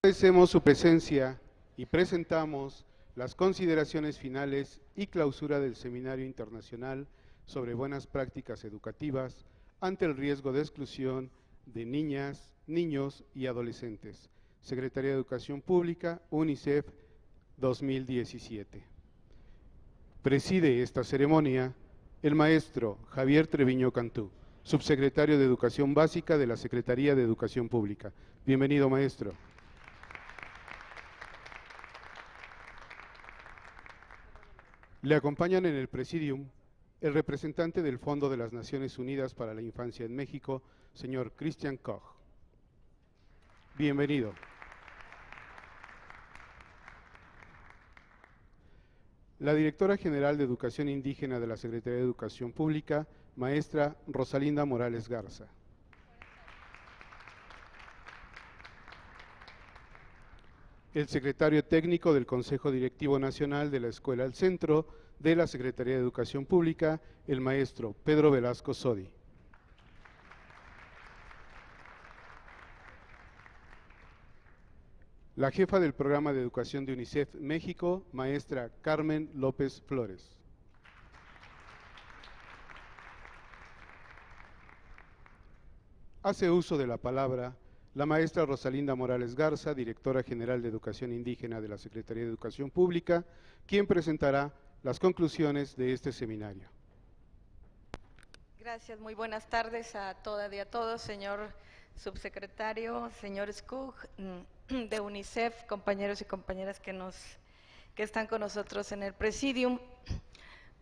Agradecemos su presencia y presentamos las consideraciones finales y clausura del Seminario Internacional sobre Buenas Prácticas Educativas ante el riesgo de exclusión de niñas, niños y adolescentes. Secretaría de Educación Pública, UNICEF 2017. Preside esta ceremonia el maestro Javier Treviño Cantú, subsecretario de Educación Básica de la Secretaría de Educación Pública. Bienvenido, maestro. Le acompañan en el presidium el representante del Fondo de las Naciones Unidas para la Infancia en México, señor Christian Koch. Bienvenido. La directora general de Educación Indígena de la Secretaría de Educación Pública, maestra Rosalinda Morales Garza. El secretario técnico del Consejo Directivo Nacional de la Escuela al Centro de la Secretaría de Educación Pública, el maestro Pedro Velasco Sodi. La jefa del Programa de Educación de UNICEF México, maestra Carmen López Flores. Hace uso de la palabra la maestra Rosalinda Morales Garza, directora general de Educación Indígena de la Secretaría de Educación Pública, quien presentará las conclusiones de este seminario. Gracias, muy buenas tardes a todas y a todos, señor subsecretario, señor Skug de UNICEF, compañeros y compañeras que están con nosotros en el presidium.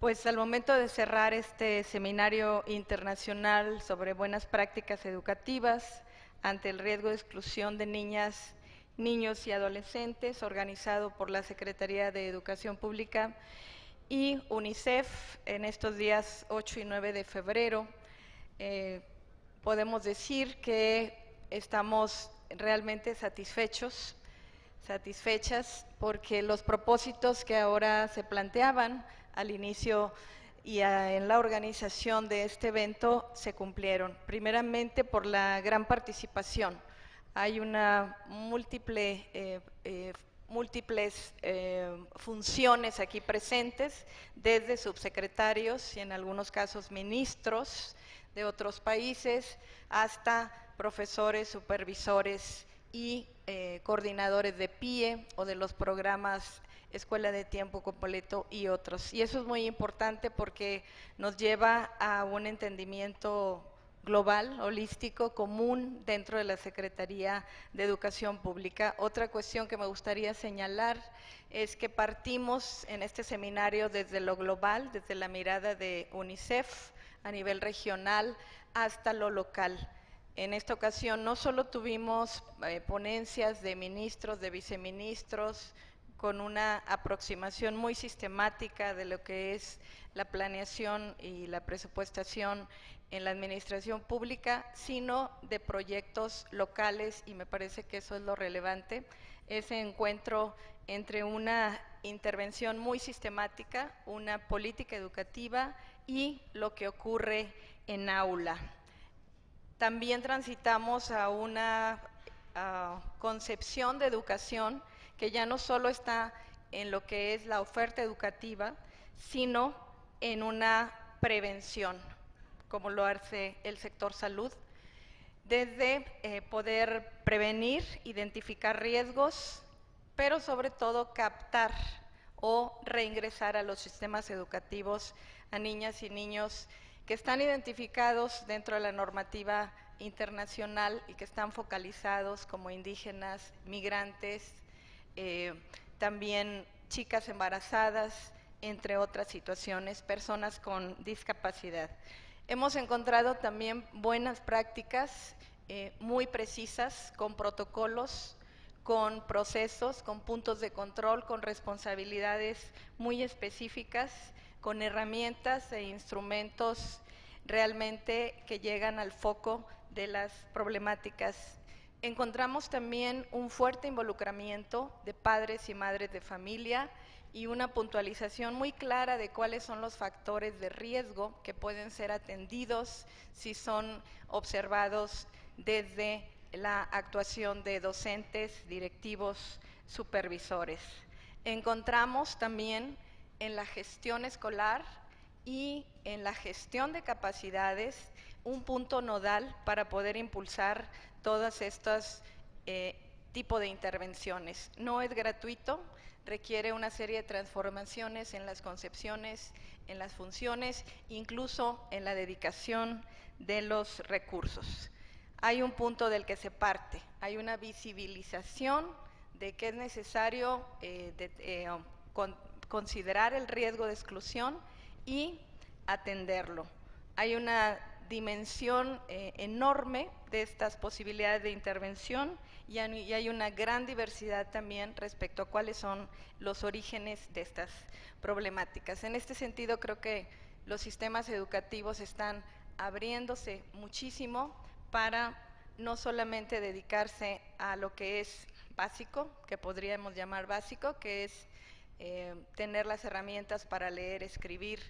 Pues al momento de cerrar este seminario internacional sobre buenas prácticas educativas ante el riesgo de exclusión de niñas, niños y adolescentes, organizado por la Secretaría de Educación Pública y UNICEF en estos días 8 y 9 de febrero, podemos decir que estamos realmente satisfechas porque los propósitos que ahora se planteaban al inicio y en la organización de este evento se cumplieron. Primeramente por la gran participación. Hay una múltiples funciones aquí presentes, desde subsecretarios y en algunos casos ministros de otros países, hasta profesores, supervisores y coordinadores de PIE o de los programas Escuela de Tiempo Completo y otros. Y eso es muy importante porque nos lleva a un entendimiento global, holístico, común dentro de la Secretaría de Educación Pública. Otra cuestión que me gustaría señalar es que partimos en este seminario desde lo global, desde la mirada de UNICEF a nivel regional hasta lo local. En esta ocasión no solo tuvimos ponencias de ministros, de viceministros, con una aproximación muy sistemática de lo que es la planeación y la presupuestación en la administración pública, sino de proyectos locales, y me parece que eso es lo relevante, ese encuentro entre una intervención muy sistemática, una política educativa y lo que ocurre en aula. También transitamos a una concepción de educación que ya no solo está en lo que es la oferta educativa, sino en una prevención, como lo hace el sector salud, desde poder prevenir, identificar riesgos, pero sobre todo captar o reingresar a los sistemas educativos a niñas y niños que están identificados dentro de la normativa internacional y que están focalizados como indígenas, migrantes, también chicas embarazadas, entre otras situaciones, personas con discapacidad. Hemos encontrado también buenas prácticas muy precisas, con protocolos, con procesos, con puntos de control, con responsabilidades muy específicas, con herramientas e instrumentos realmente que llegan al foco de las problemáticas. Encontramos también un fuerte involucramiento de padres y madres de familia y una puntualización muy clara de cuáles son los factores de riesgo que pueden ser atendidos si son observados desde la actuación de docentes, directivos, supervisores. Encontramos también en la gestión escolar y en la gestión de capacidades un punto nodal para poder impulsar todas estas tipo de intervenciones. No es gratuito, requiere una serie de transformaciones en las concepciones, en las funciones, incluso en la dedicación de los recursos. Hay un punto del que se parte, hay una visibilización de que es necesario considerar el riesgo de exclusión y atenderlo. Hay una dimensión enorme de estas posibilidades de intervención y hay una gran diversidad también respecto a cuáles son los orígenes de estas problemáticas. En este sentido, creo que los sistemas educativos están abriéndose muchísimo para no solamente dedicarse a lo que es básico, que podríamos llamar básico, que es tener las herramientas para leer, escribir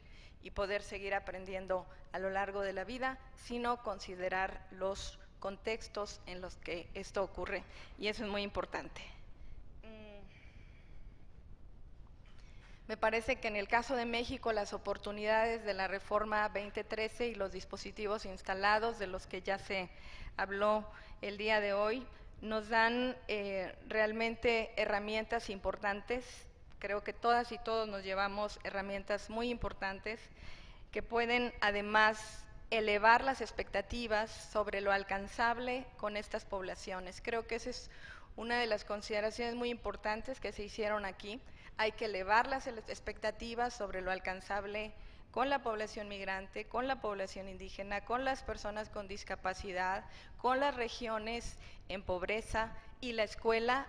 y poder seguir aprendiendo a lo largo de la vida, sino considerar los contextos en los que esto ocurre, y eso es muy importante. Me parece que en el caso de México las oportunidades de la reforma 2013 y los dispositivos instalados de los que ya se habló el día de hoy nos dan realmente herramientas importantes. Creo que todas y todos nos llevamos herramientas muy importantes que pueden además elevar las expectativas sobre lo alcanzable con estas poblaciones. Creo que esa es una de las consideraciones muy importantes que se hicieron aquí. Hay que elevar las expectativas sobre lo alcanzable con la población migrante, con la población indígena, con las personas con discapacidad, con las regiones en pobreza, y la escuela,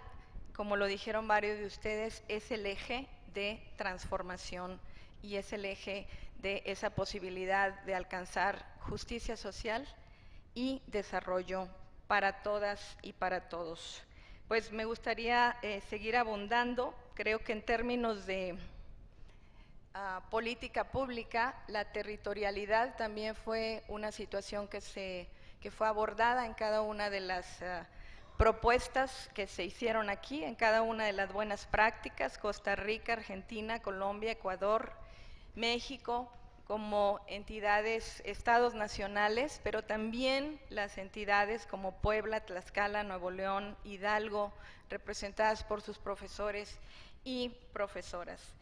como lo dijeron varios de ustedes, es el eje de transformación y es el eje de esa posibilidad de alcanzar justicia social y desarrollo para todas y para todos. Pues me gustaría seguir abundando. Creo que en términos de política pública, la territorialidad también fue una situación que fue abordada en cada una de las propuestas que se hicieron aquí, en cada una de las buenas prácticas. Costa Rica, Argentina, Colombia, Ecuador, México, como entidades, estados nacionales, pero también las entidades como Puebla, Tlaxcala, Nuevo León, Hidalgo, representadas por sus profesores y profesoras.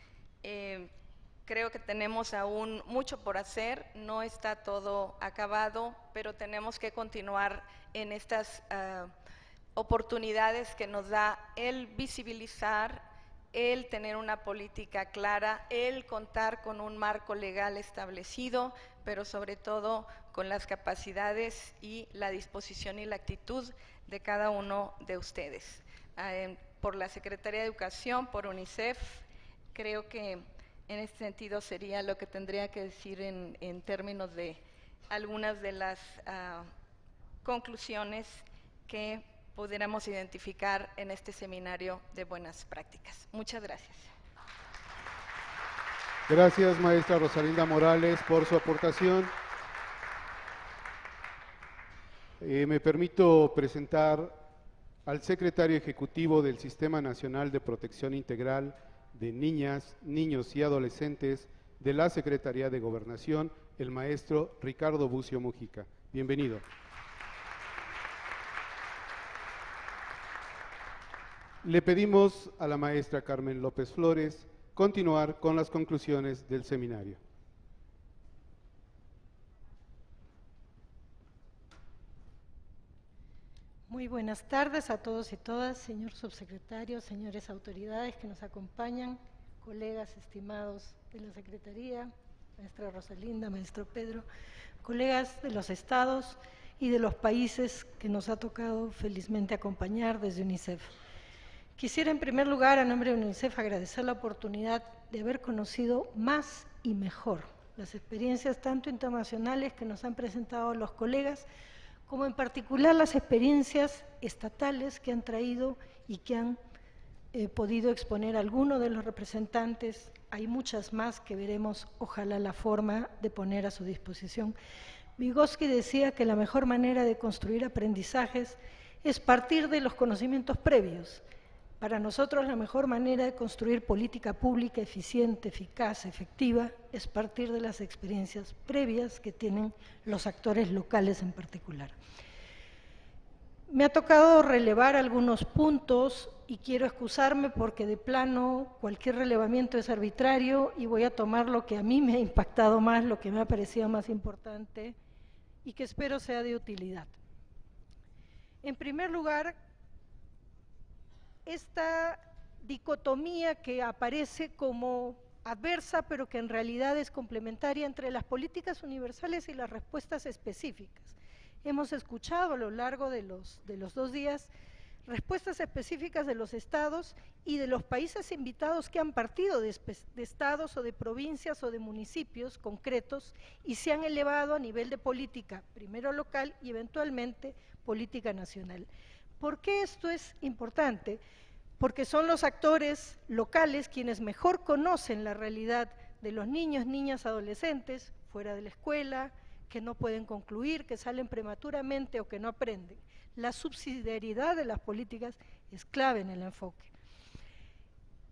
Creo que tenemos aún mucho por hacer, no está todo acabado, pero tenemos que continuar en estas oportunidades que nos da el visibilizar, el tener una política clara, el contar con un marco legal establecido, pero sobre todo con las capacidades y la disposición y la actitud de cada uno de ustedes. Por la Secretaría de Educación, por UNICEF, creo que en este sentido sería lo que tendría que decir en términos de algunas de las conclusiones que pudiéramos identificar en este seminario de buenas prácticas. Muchas gracias. Gracias, maestra Rosalinda Morales, por su aportación. Me permito presentar al secretario ejecutivo del Sistema Nacional de Protección Integral de Niñas, Niños y Adolescentes de la Secretaría de Gobernación, el maestro Ricardo Bucio Mujica. Bienvenido. Le pedimos a la maestra Carmen López Flores continuar con las conclusiones del seminario. Muy buenas tardes a todos y todas, señor subsecretario, señores autoridades que nos acompañan, colegas estimados de la Secretaría, maestra Rosalinda, maestro Pedro, colegas de los estados y de los países que nos ha tocado felizmente acompañar desde UNICEF. Quisiera en primer lugar, a nombre de UNICEF, agradecer la oportunidad de haber conocido más y mejor las experiencias tanto internacionales que nos han presentado los colegas, como en particular las experiencias estatales que han traído y que han podido exponer algunos de los representantes. Hay muchas más que veremos, ojalá, la forma de poner a su disposición. Vygotsky decía que la mejor manera de construir aprendizajes es partir de los conocimientos previos. Para nosotros la mejor manera de construir política pública eficiente, eficaz, efectiva, es partir de las experiencias previas que tienen los actores locales en particular. Me ha tocado relevar algunos puntos y quiero excusarme porque de plano cualquier relevamiento es arbitrario y voy a tomar lo que a mí me ha impactado más, lo que me ha parecido más importante y que espero sea de utilidad. En primer lugar, esta dicotomía que aparece como adversa, pero que en realidad es complementaria entre las políticas universales y las respuestas específicas. Hemos escuchado a lo largo de los 2 días respuestas específicas de los estados y de los países invitados que han partido de estados o de provincias o de municipios concretos y se han elevado a nivel de política, primero local y eventualmente política nacional. ¿Por qué esto es importante? Porque son los actores locales quienes mejor conocen la realidad de los niños, niñas, adolescentes, fuera de la escuela, que no pueden concluir, que salen prematuramente o que no aprenden. La subsidiariedad de las políticas es clave en el enfoque.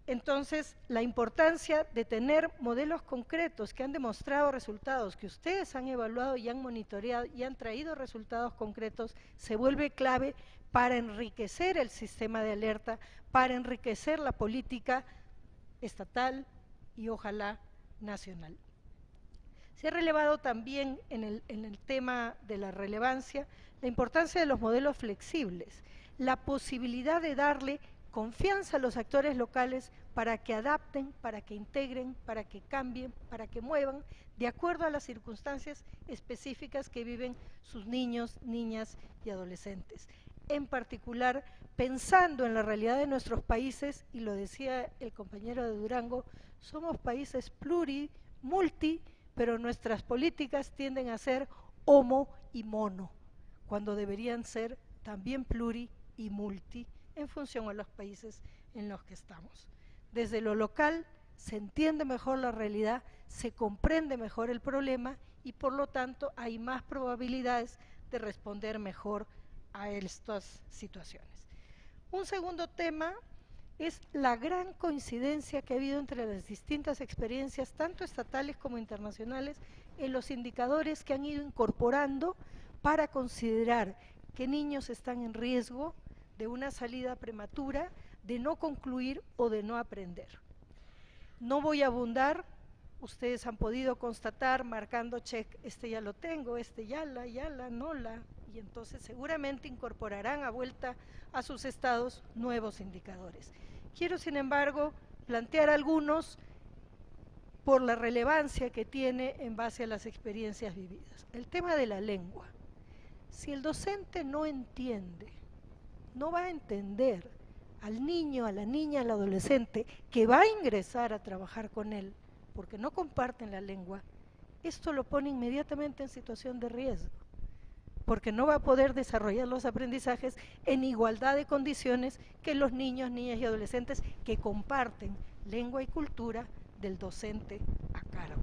Entonces, la importancia de tener modelos concretos que han demostrado resultados, que ustedes han evaluado y han monitoreado y han traído resultados concretos, se vuelve clave para enriquecer el sistema de alerta, para enriquecer la política estatal y ojalá nacional. Se ha relevado también en el tema de la relevancia la importancia de los modelos flexibles, la posibilidad de darle confianza a los actores locales para que adapten, para que integren, para que cambien, para que muevan, de acuerdo a las circunstancias específicas que viven sus niños, niñas y adolescentes. En particular, pensando en la realidad de nuestros países, y lo decía el compañero de Durango, somos países multi, pero nuestras políticas tienden a ser homo y mono, cuando deberían ser también pluri y multi, en función a los países en los que estamos. Desde lo local se entiende mejor la realidad, se comprende mejor el problema y por lo tanto hay más probabilidades de responder mejor a estas situaciones. Un segundo tema es la gran coincidencia que ha habido entre las distintas experiencias, tanto estatales como internacionales, en los indicadores que han ido incorporando para considerar qué niños están en riesgo de una salida prematura, de no concluir o de no aprender. No voy a abundar, ustedes han podido constatar marcando check, este ya lo tengo, este ya la, no la, y entonces seguramente incorporarán a vuelta a sus estados nuevos indicadores. Quiero, sin embargo, plantear algunos por la relevancia que tiene en base a las experiencias vividas. El tema de la lengua. Si el docente no entiende, no va a entender al niño, a la niña, al adolescente que va a ingresar a trabajar con él, porque no comparten la lengua, esto lo pone inmediatamente en situación de riesgo, porque no va a poder desarrollar los aprendizajes en igualdad de condiciones que los niños, niñas y adolescentes que comparten lengua y cultura del docente a cargo.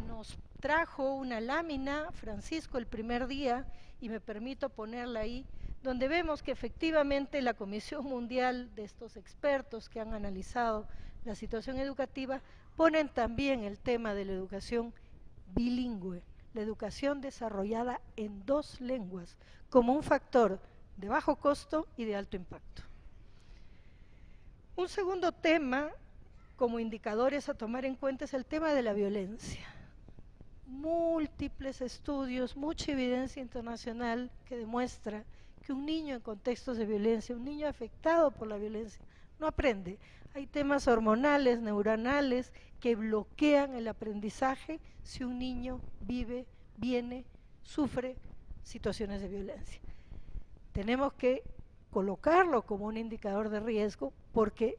Nos trajo una lámina, Francisco, el primer día, y me permito ponerla ahí, donde vemos que efectivamente la Comisión Mundial de estos expertos que han analizado la situación educativa ponen también el tema de la educación bilingüe, la educación desarrollada en 2 lenguas, como un factor de bajo costo y de alto impacto. Un segundo tema, como indicadores a tomar en cuenta, es el tema de la violencia. Múltiples estudios, mucha evidencia internacional que demuestra que un niño en contextos de violencia, un niño afectado por la violencia, no aprende. Hay temas hormonales, neuronales, que bloquean el aprendizaje si un niño sufre situaciones de violencia. Tenemos que colocarlo como un indicador de riesgo porque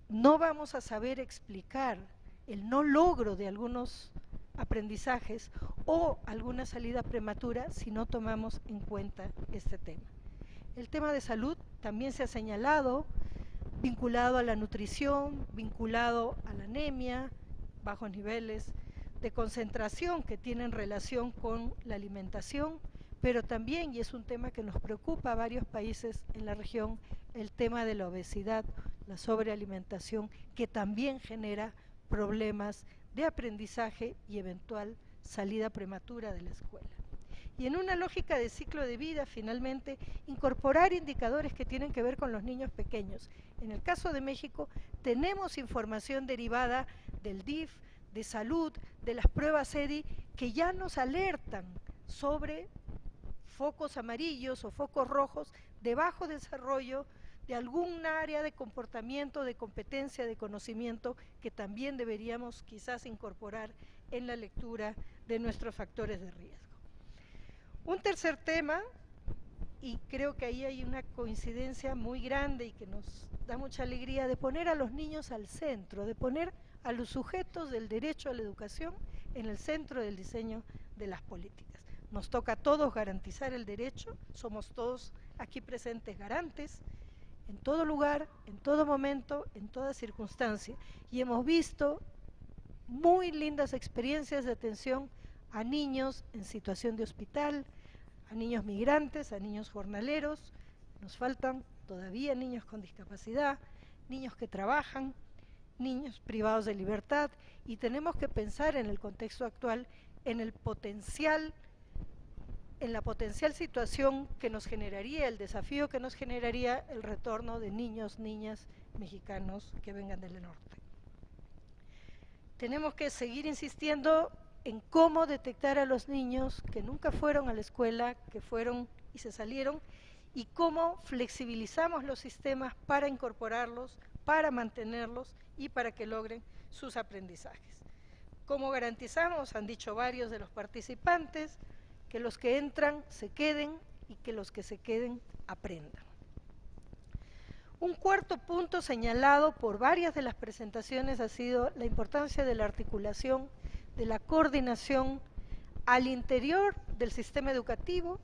no vamos a saber explicar el no logro de algunos aprendizajes o alguna salida prematura si no tomamos en cuenta este tema. El tema de salud también se ha señalado, vinculado a la nutrición, vinculado a la anemia, bajos niveles de concentración que tienen relación con la alimentación, pero también, y es un tema que nos preocupa a varios países en la región, el tema de la obesidad, la sobrealimentación, que también genera problemas de aprendizaje y eventual salida prematura de la escuela. Y en una lógica de ciclo de vida, finalmente, incorporar indicadores que tienen que ver con los niños pequeños. En el caso de México, tenemos información derivada del DIF, de salud, de las pruebas EDI, que ya nos alertan sobre focos amarillos o focos rojos de bajo desarrollo de algún área de comportamiento, de competencia, de conocimiento, que también deberíamos quizás incorporar en la lectura de nuestros factores de riesgo. Un tercer tema, y creo que ahí hay una coincidencia muy grande y que nos da mucha alegría, de poner a los niños al centro, de poner a los sujetos del derecho a la educación en el centro del diseño de las políticas. Nos toca a todos garantizar el derecho, somos todos aquí presentes garantes, en todo lugar, en todo momento, en toda circunstancia. Y hemos visto muy lindas experiencias de atención a niños en situación de hospital, a niños migrantes, a niños jornaleros, nos faltan todavía niños con discapacidad, niños que trabajan, niños privados de libertad, y tenemos que pensar en el contexto actual en el potencial, en la potencial situación que nos generaría, el desafío que nos generaría el retorno de niños, niñas mexicanos que vengan del norte. Tenemos que seguir insistiendo en cómo detectar a los niños que nunca fueron a la escuela, que fueron y se salieron, y cómo flexibilizamos los sistemas para incorporarlos, para mantenerlos y para que logren sus aprendizajes. ¿Cómo garantizamos? Han dicho varios de los participantes, que los que entran se queden y que los que se queden aprendan. Un cuarto punto señalado por varias de las presentaciones ha sido la importancia de la articulación, de la coordinación al interior del sistema educativo,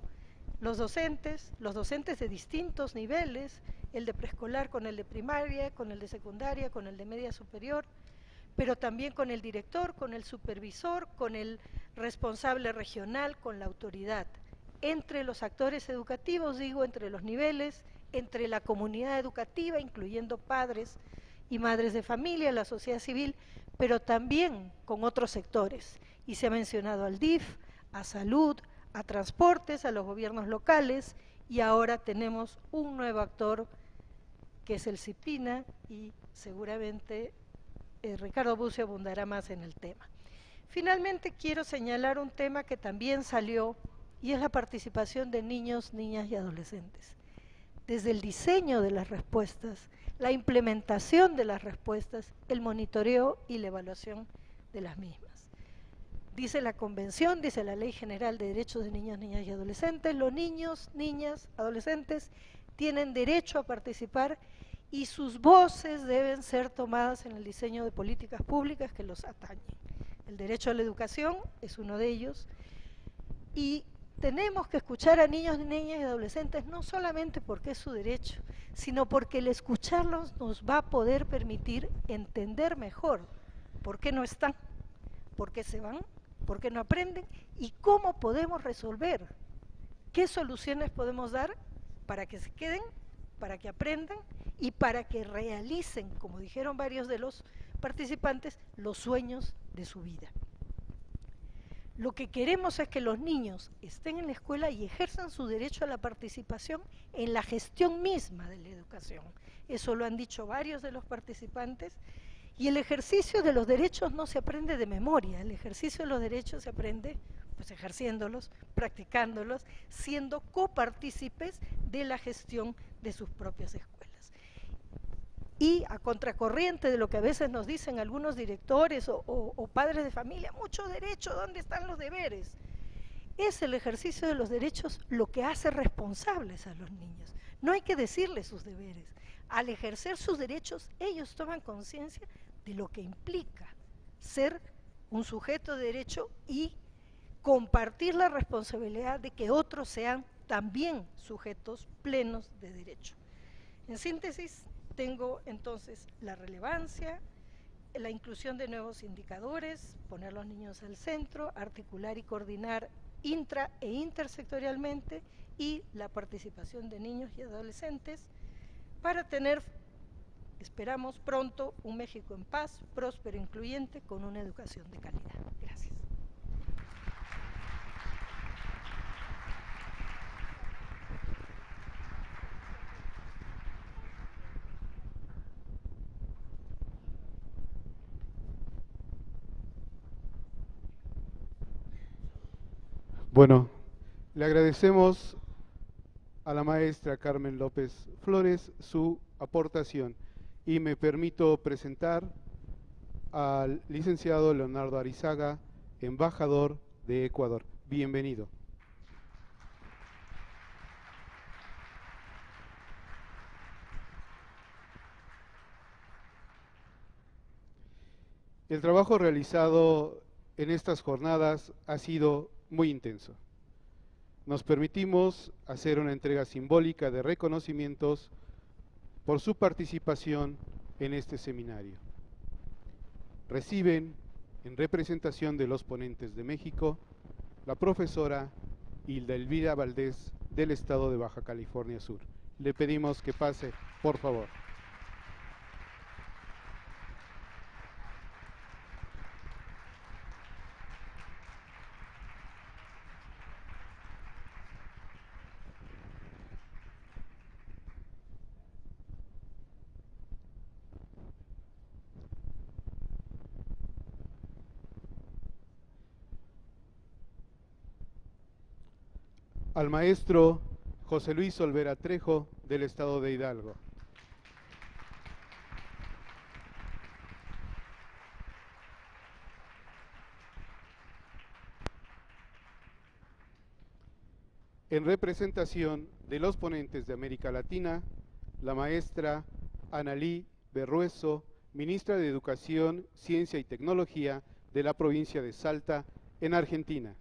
los docentes de distintos niveles, el de preescolar con el de primaria, con el de secundaria, con el de media superior, pero también con el director, con el supervisor, con el responsable regional, con la autoridad, entre los actores educativos, digo, entre los niveles, entre la comunidad educativa, incluyendo padres y madres de familia, la sociedad civil, pero también con otros sectores. Y se ha mencionado al DIF, a salud, a transportes, a los gobiernos locales, y ahora tenemos un nuevo actor que es el CIPINA, y seguramente Ricardo Bucio abundará más en el tema. Finalmente quiero señalar un tema que también salió, y es la participación de niños, niñas y adolescentes. Desde el diseño de las respuestas, la implementación de las respuestas, el monitoreo y la evaluación de las mismas. Dice la Convención, dice la Ley General de Derechos de Niños, Niñas y Adolescentes, los niños, niñas, adolescentes tienen derecho a participar y sus voces deben ser tomadas en el diseño de políticas públicas que los atañen. El derecho a la educación es uno de ellos, y tenemos que escuchar a niños, niñas y adolescentes no solamente porque es su derecho, sino porque el escucharlos nos va a poder permitir entender mejor por qué no están, por qué se van, por qué no aprenden y cómo podemos resolver, qué soluciones podemos dar para que se queden, para que aprendan y para que realicen, como dijeron varios de los participantes, los sueños de su vida. Lo que queremos es que los niños estén en la escuela y ejerzan su derecho a la participación en la gestión misma de la educación. Eso lo han dicho varios de los participantes. Y el ejercicio de los derechos no se aprende de memoria, el ejercicio de los derechos se aprende pues ejerciéndolos, practicándolos, siendo copartícipes de la gestión de sus propias escuelas. Y a contracorriente de lo que a veces nos dicen algunos directores o padres de familia, mucho derecho, ¿dónde están los deberes? Es el ejercicio de los derechos lo que hace responsables a los niños. No hay que decirles sus deberes. Al ejercer sus derechos, ellos toman conciencia de lo que implica ser un sujeto de derecho y compartir la responsabilidad de que otros sean también sujetos plenos de derecho. En síntesis, tengo entonces la relevancia, la inclusión de nuevos indicadores, poner a los niños al centro, articular y coordinar intra e intersectorialmente, y la participación de niños y adolescentes para tener, esperamos pronto, un México en paz, próspero, incluyente, con una educación de calidad. Gracias. Bueno, le agradecemos a la maestra Carmen López Flores su aportación y me permito presentar al licenciado Leonardo Arizaga, embajador de Ecuador. Bienvenido. El trabajo realizado en estas jornadas ha sido muy intenso. Nos permitimos hacer una entrega simbólica de reconocimientos por su participación en este seminario. Reciben, en representación de los ponentes de México, la profesora Hilda Elvira Valdés del Estado de Baja California Sur. Le pedimos que pase, por favor. Al maestro José Luis Olvera Trejo del Estado de Hidalgo. En representación de los ponentes de América Latina, la maestra Analí Berrueso, ministra de Educación, Ciencia y Tecnología de la provincia de Salta, en Argentina.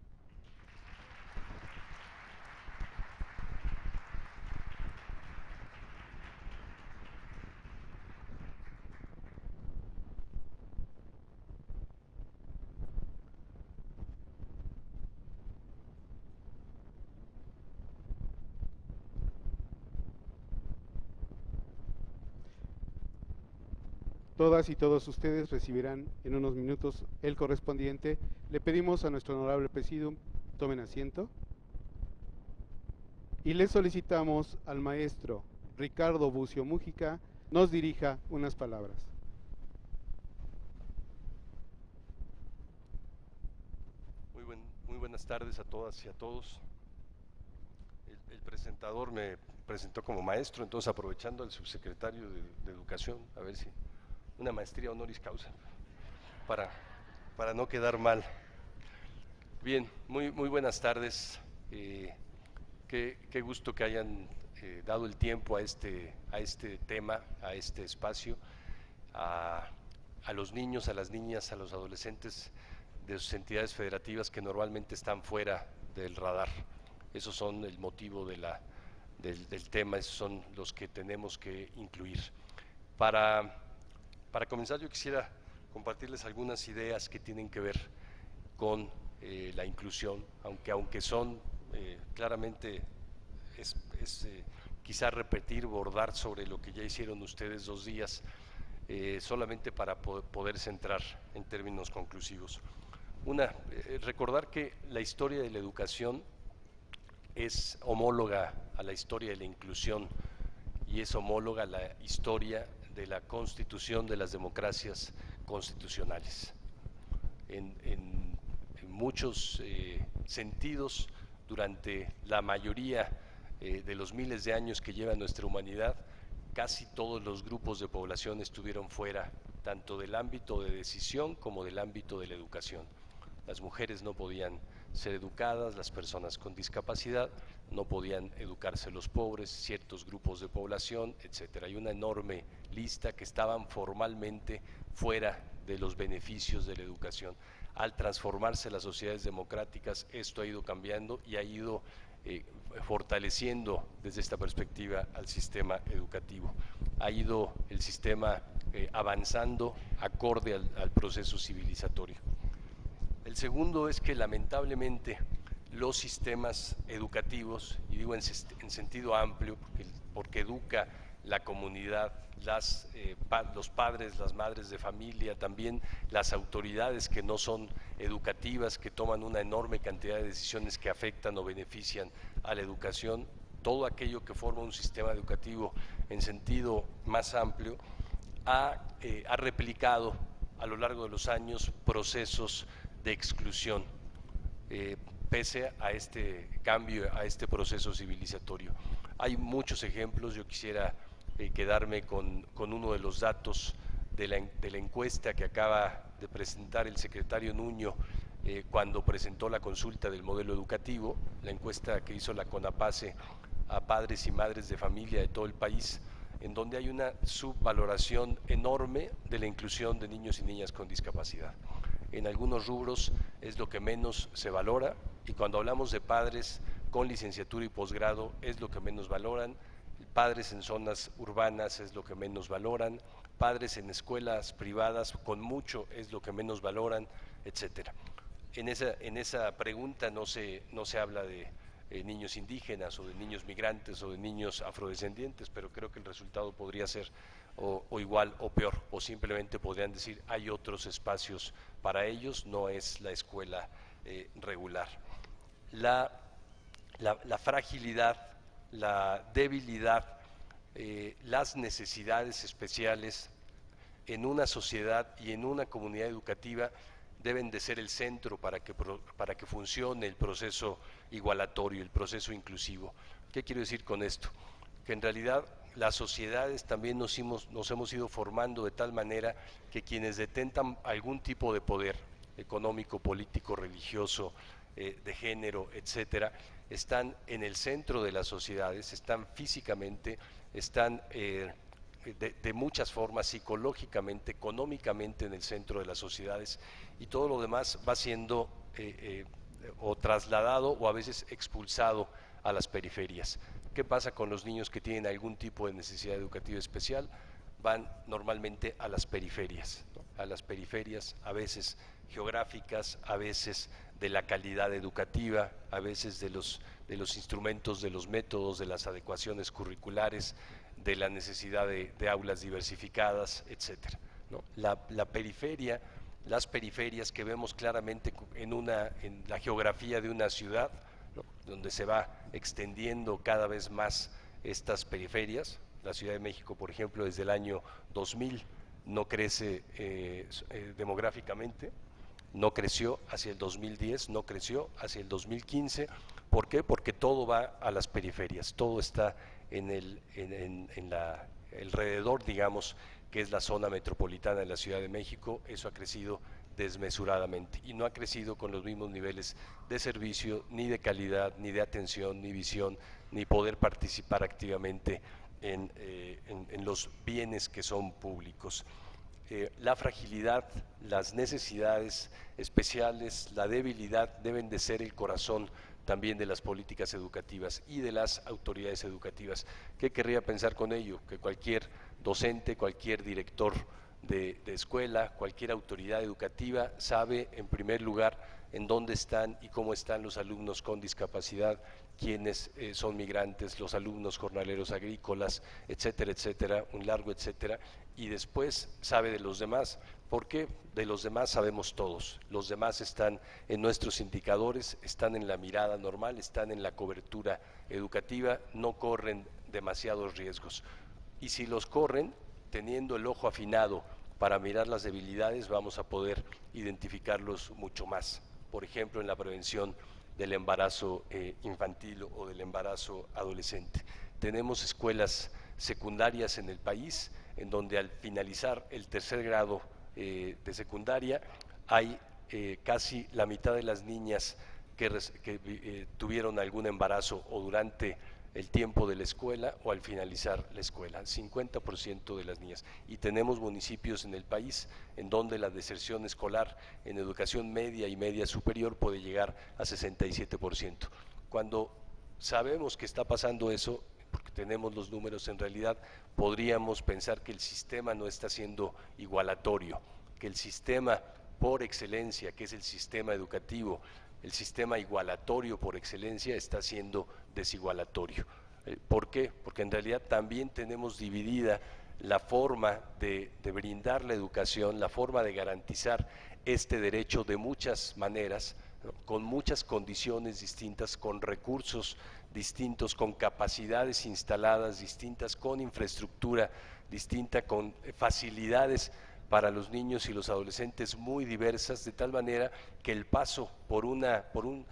Todas y todos ustedes recibirán en unos minutos el correspondiente. Le pedimos a nuestro honorable presidium, tomen asiento. Y le solicitamos al maestro Ricardo Bucio Mújica nos dirija unas palabras. Muy buenas tardes a todas y a todos. El presentador me presentó como maestro, entonces aprovechando al subsecretario de Educación, a ver si una maestría honoris causa, para no quedar mal. Bien, muy buenas tardes. Qué gusto que hayan dado el tiempo a este tema, a este espacio, a los niños, a las niñas, a los adolescentes de sus entidades federativas que normalmente están fuera del radar. Esos son el motivo del tema, esos son los que tenemos que incluir. Para comenzar, yo quisiera compartirles algunas ideas que tienen que ver con la inclusión, aunque son claramente quizá repetir, bordar sobre lo que ya hicieron ustedes 2 días, solamente para poder centrar en términos conclusivos. Recordar que la historia de la educación es homóloga a la historia de la inclusión y es homóloga a la historia de la constitución de las democracias constitucionales. En muchos sentidos, durante la mayoría de los miles de años que lleva nuestra humanidad, casi todos los grupos de población estuvieron fuera, tanto del ámbito de decisión como del ámbito de la educación. Las mujeres no podían ser educadas, las personas con discapacidad, no podían educarse los pobres, ciertos grupos de población, etcétera. Hay una enorme lista que estaban formalmente fuera de los beneficios de la educación. Al transformarse las sociedades democráticas, esto ha ido cambiando y ha ido fortaleciendo desde esta perspectiva al sistema educativo. Ha ido el sistema avanzando acorde al proceso civilizatorio. El segundo es que lamentablemente los sistemas educativos, y digo en sentido amplio, porque educa la comunidad, los padres, las madres de familia, también las autoridades que no son educativas, que toman una enorme cantidad de decisiones que afectan o benefician a la educación, todo aquello que forma un sistema educativo en sentido más amplio, ha replicado a lo largo de los años procesos de exclusión, pese a este cambio, a este proceso civilizatorio. Hay muchos ejemplos, yo quisiera quedarme con uno de los datos de la encuesta que acaba de presentar el secretario Nuño cuando presentó la consulta del modelo educativo, la encuesta que hizo la CONAPACE a padres y madres de familia de todo el país, en donde hay una subvaloración enorme de la inclusión de niños y niñas con discapacidad. En algunos rubros es lo que menos se valora, y cuando hablamos de padres con licenciatura y posgrado es lo que menos valoran, padres en zonas urbanas es lo que menos valoran, padres en escuelas privadas con mucho es lo que menos valoran, etcétera. En esa pregunta no se habla de niños indígenas o de niños migrantes o de niños afrodescendientes, pero creo que el resultado podría ser o igual o peor, o simplemente podrían decir hay otros espacios para ellos, no es la escuela regular. La fragilidad, la debilidad, las necesidades especiales en una sociedad y en una comunidad educativa deben de ser el centro para que funcione el proceso igualatorio, el proceso inclusivo. ¿Qué quiero decir con esto? Que en realidad las sociedades también nos hemos ido formando de tal manera que quienes detentan algún tipo de poder económico, político, religioso, de género, etcétera, están en el centro de las sociedades, están físicamente, están de muchas formas, psicológicamente, económicamente en el centro de las sociedades, y todo lo demás va siendo o trasladado o a veces expulsado a las periferias. ¿Qué pasa con los niños que tienen algún tipo de necesidad educativa especial? Van normalmente a las periferias, ¿no? A las periferias, a veces geográficas, a veces de la calidad educativa, a veces de los instrumentos, de los métodos, de las adecuaciones curriculares, de la necesidad de aulas diversificadas, etcétera, ¿no? La periferia, las periferias que vemos claramente en la geografía de una ciudad, ¿no? Donde se va extendiendo cada vez más estas periferias. La Ciudad de México, por ejemplo, desde el año 2000 no crece demográficamente, no creció hacia el 2010, no creció hacia el 2015. ¿Por qué? Porque todo va a las periferias, todo está en alrededor, digamos, que es la zona metropolitana de la Ciudad de México. Eso ha crecido desmesuradamente y no ha crecido con los mismos niveles de servicio, ni de calidad, ni de atención, ni visión, ni poder participar activamente en los bienes que son públicos. La fragilidad, las necesidades especiales, la debilidad deben de ser el corazón también de las políticas educativas y de las autoridades educativas. ¿Qué querría pensar con ello? Que cualquier docente, cualquier director de escuela, cualquier autoridad educativa sabe en primer lugar en dónde están y cómo están los alumnos con discapacidad, quiénes son migrantes, los alumnos jornaleros agrícolas, etcétera, etcétera, un largo etcétera, y después sabe de los demás. ¿Por qué? De los demás sabemos todos. Los demás están en nuestros indicadores, están en la mirada normal, están en la cobertura educativa, no corren demasiados riesgos. Y si los corren, teniendo el ojo afinado para mirar las debilidades, vamos a poder identificarlos mucho más. Por ejemplo, en la prevención del embarazo infantil o del embarazo adolescente. Tenemos escuelas secundarias en el país en donde al finalizar el tercer grado de secundaria hay casi la mitad de las niñas que tuvieron algún embarazo o durante el tiempo de la escuela o al finalizar la escuela, 50% de las niñas. Y tenemos municipios en el país en donde la deserción escolar en educación media y media superior puede llegar a 67%. Cuando sabemos que está pasando eso, porque tenemos los números, en realidad podríamos pensar que el sistema no está siendo igualatorio, que el sistema por excelencia, que es el sistema educativo, el sistema igualatorio por excelencia está siendo desigualatorio. ¿Por qué? Porque en realidad también tenemos dividida la forma de brindar la educación, la forma de garantizar este derecho de muchas maneras, ¿no? Con muchas condiciones distintas, con recursos distintos, con capacidades instaladas distintas, con infraestructura distinta, con facilidades para los niños y los adolescentes muy diversas, de tal manera que el paso por un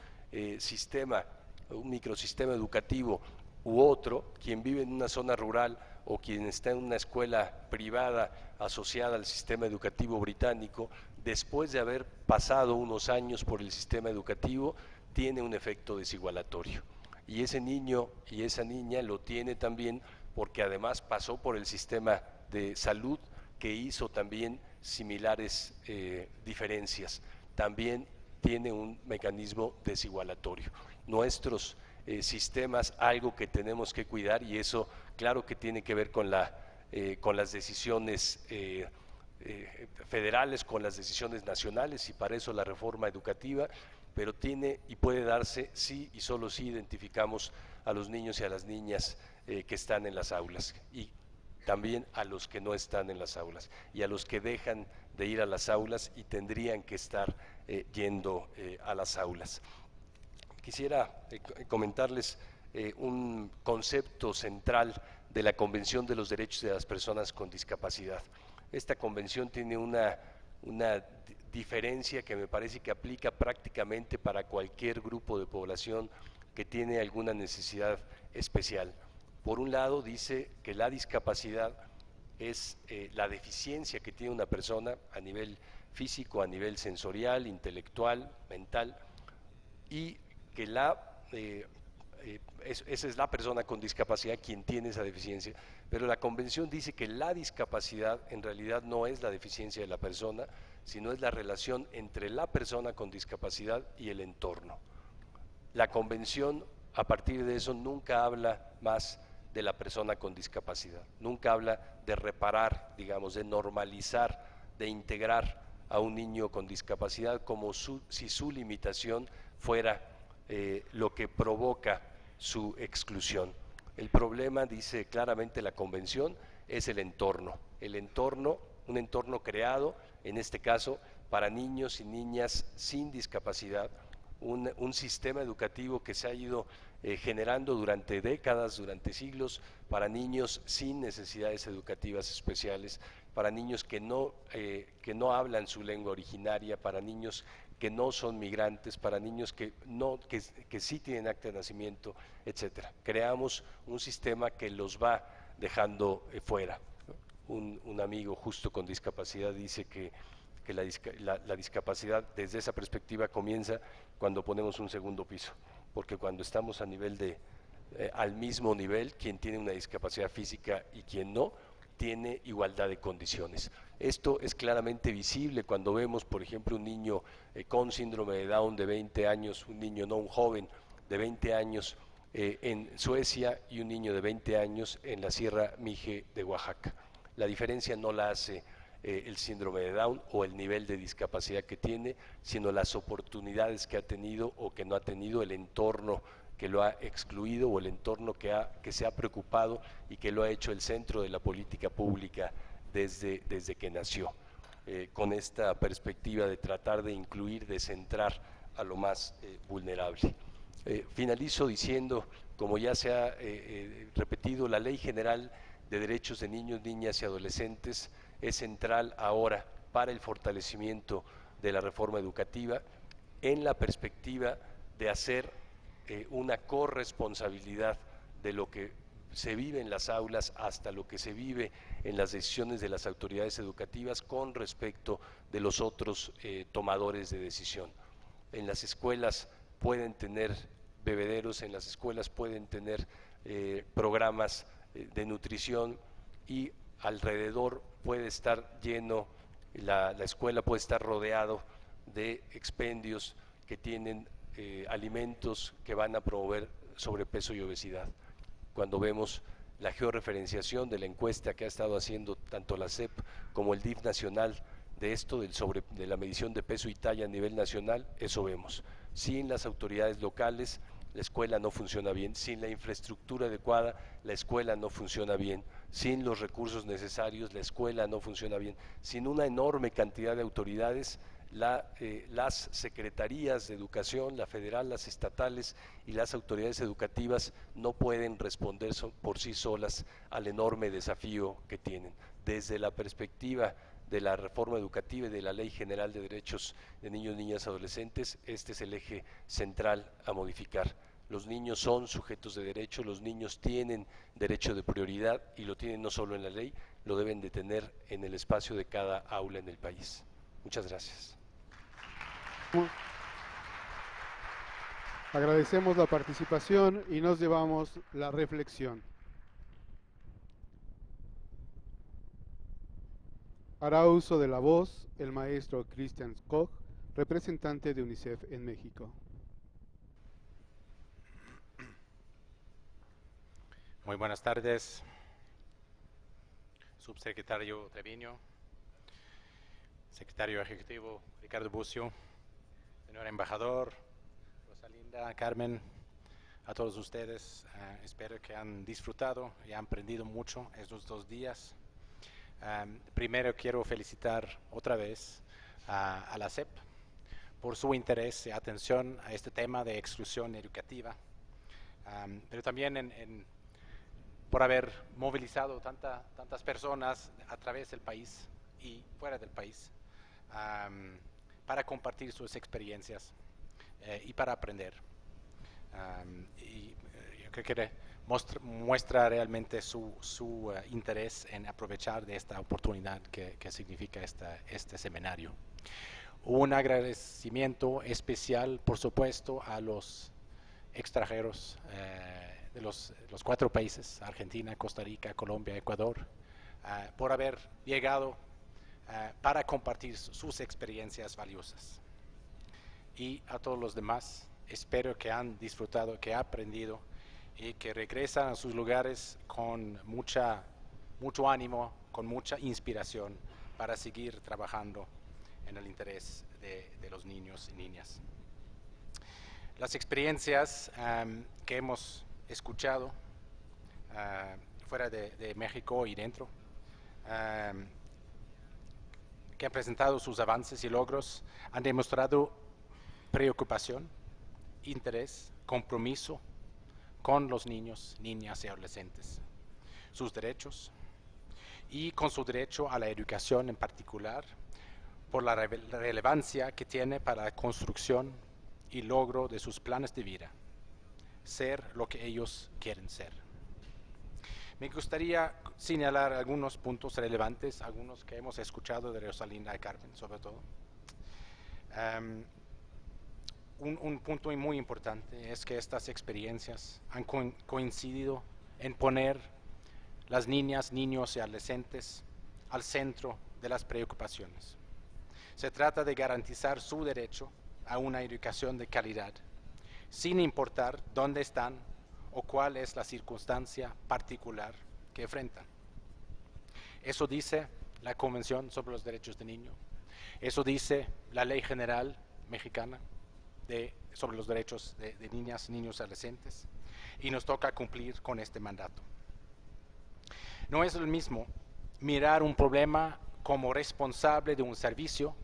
sistema, un microsistema educativo u otro, quien vive en una zona rural o quien está en una escuela privada asociada al sistema educativo británico, después de haber pasado unos años por el sistema educativo, tiene un efecto desigualatorio. Y ese niño y esa niña lo tiene también porque además pasó por el sistema de salud que hizo también similares diferencias. También tiene un mecanismo desigualatorio. Nuestros sistemas, algo que tenemos que cuidar, y eso claro que tiene que ver con las decisiones federales, con las decisiones nacionales, y para eso la reforma educativa, pero tiene y puede darse si y solo si identificamos a los niños y a las niñas que están en las aulas, y también a los que no están en las aulas, y a los que dejan de ir a las aulas y tendrían que estar yendo a las aulas. Quisiera comentarles un concepto central de la Convención de los Derechos de las Personas con Discapacidad. Esta convención tiene una diferencia que me parece que aplica prácticamente para cualquier grupo de población que tiene alguna necesidad especial. Por un lado, dice que la discapacidad es la deficiencia que tiene una persona a nivel físico, a nivel sensorial, intelectual, mental, y que esa es la persona con discapacidad quien tiene esa deficiencia, pero la Convención dice que la discapacidad en realidad no es la deficiencia de la persona, sino es la relación entre la persona con discapacidad y el entorno. La Convención, a partir de eso, nunca habla más de la persona con discapacidad, nunca habla de reparar, digamos, de normalizar, de integrar a un niño con discapacidad como si su limitación fuera lo que provoca su exclusión. El problema, dice claramente la Convención, es el entorno, un entorno creado, en este caso, para niños y niñas sin discapacidad, un sistema educativo que se ha ido generando durante décadas, durante siglos, para niños sin necesidades educativas especiales, para niños que no hablan su lengua originaria, para niños que no son migrantes, para niños que sí tienen acta de nacimiento, etcétera. Creamos un sistema que los va dejando fuera. Un amigo justo con discapacidad dice que la discapacidad desde esa perspectiva comienza cuando ponemos un segundo piso, porque cuando estamos a nivel al mismo nivel, quien tiene una discapacidad física y quien no, tiene igualdad de condiciones. Esto es claramente visible cuando vemos, por ejemplo, un niño con síndrome de Down de 20 años, un niño, no un joven, de 20 años en Suecia y un niño de 20 años en la Sierra Mije de Oaxaca. La diferencia no la hace el síndrome de Down o el nivel de discapacidad que tiene, sino las oportunidades que ha tenido o que no ha tenido, el entorno que lo ha excluido o el entorno que se ha preocupado y que lo ha hecho el centro de la política pública desde que nació, con esta perspectiva de tratar de incluir, de centrar a lo más vulnerable. Finalizo diciendo, como ya se ha repetido, la Ley General de Derechos de Niños, Niñas y Adolescentes es central ahora para el fortalecimiento de la reforma educativa en la perspectiva de hacer una corresponsabilidad de lo que se vive en las aulas hasta lo que se vive en las decisiones de las autoridades educativas con respecto de los otros tomadores de decisión. En las escuelas pueden tener bebederos, en las escuelas pueden tener programas de nutrición y alrededor puede estar lleno, la escuela puede estar rodeado de expendios que tienen alimentos que van a promover sobrepeso y obesidad. Cuando vemos la georreferenciación de la encuesta que ha estado haciendo tanto la SEP como el DIF nacional de esto, de la medición de peso y talla a nivel nacional, eso vemos. Sin las autoridades locales, la escuela no funciona bien. Sin la infraestructura adecuada, la escuela no funciona bien. Sin los recursos necesarios, la escuela no funciona bien. Sin una enorme cantidad de autoridades, las secretarías de educación, la federal, las estatales y las autoridades educativas no pueden responder por sí solas al enorme desafío que tienen. Desde la perspectiva de la reforma educativa y de la Ley General de Derechos de Niños, Niñas y Adolescentes, este es el eje central a modificar. Los niños son sujetos de derecho, los niños tienen derecho de prioridad y lo tienen no solo en la ley, lo deben de tener en el espacio de cada aula en el país. Muchas gracias. Agradecemos la participación y nos llevamos la reflexión. Hará uso de la voz el maestro Christian Koch, representante de UNICEF en México. Muy buenas tardes, subsecretario Treviño, secretario ejecutivo Ricardo Bucio, señor embajador, Rosalinda, Carmen, a todos ustedes. Espero que han disfrutado y han aprendido mucho estos 2 días. Primero quiero felicitar otra vez a la SEP por su interés y atención a este tema de exclusión educativa, pero también por haber movilizado tantas personas a través del país y fuera del país para compartir sus experiencias y para aprender. Yo creo que muestra realmente su interés en aprovechar de esta oportunidad que significa este seminario. Un agradecimiento especial, por supuesto, a los extranjeros de los 4 países, Argentina, Costa Rica, Colombia, Ecuador, por haber llegado para compartir sus experiencias valiosas. Y a todos los demás, espero que han disfrutado, que han aprendido y que regresan a sus lugares con mucho ánimo, con mucha inspiración para seguir trabajando en el interés de los niños y niñas. Las experiencias que hemos escuchado fuera de México y dentro, que han presentado sus avances y logros, han demostrado preocupación, interés, compromiso con los niños, niñas y adolescentes, sus derechos y con su derecho a la educación en particular, por la relevancia que tiene para la construcción y logro de sus planes de vida, ser lo que ellos quieren ser. Me gustaría señalar algunos puntos relevantes, algunos que hemos escuchado de Rosalinda y Carmen, sobre todo. Un punto muy importante es que estas experiencias han coincidido en poner las niñas, niños y adolescentes al centro de las preocupaciones. Se trata de garantizar su derecho a una educación de calidad, sin importar dónde están o cuál es la circunstancia particular que enfrentan. Eso dice la Convención sobre los Derechos del Niño, eso dice la Ley General Mexicana sobre los derechos de niñas, niños y adolescentes, y nos toca cumplir con este mandato. No es lo mismo mirar un problema como responsable de un servicio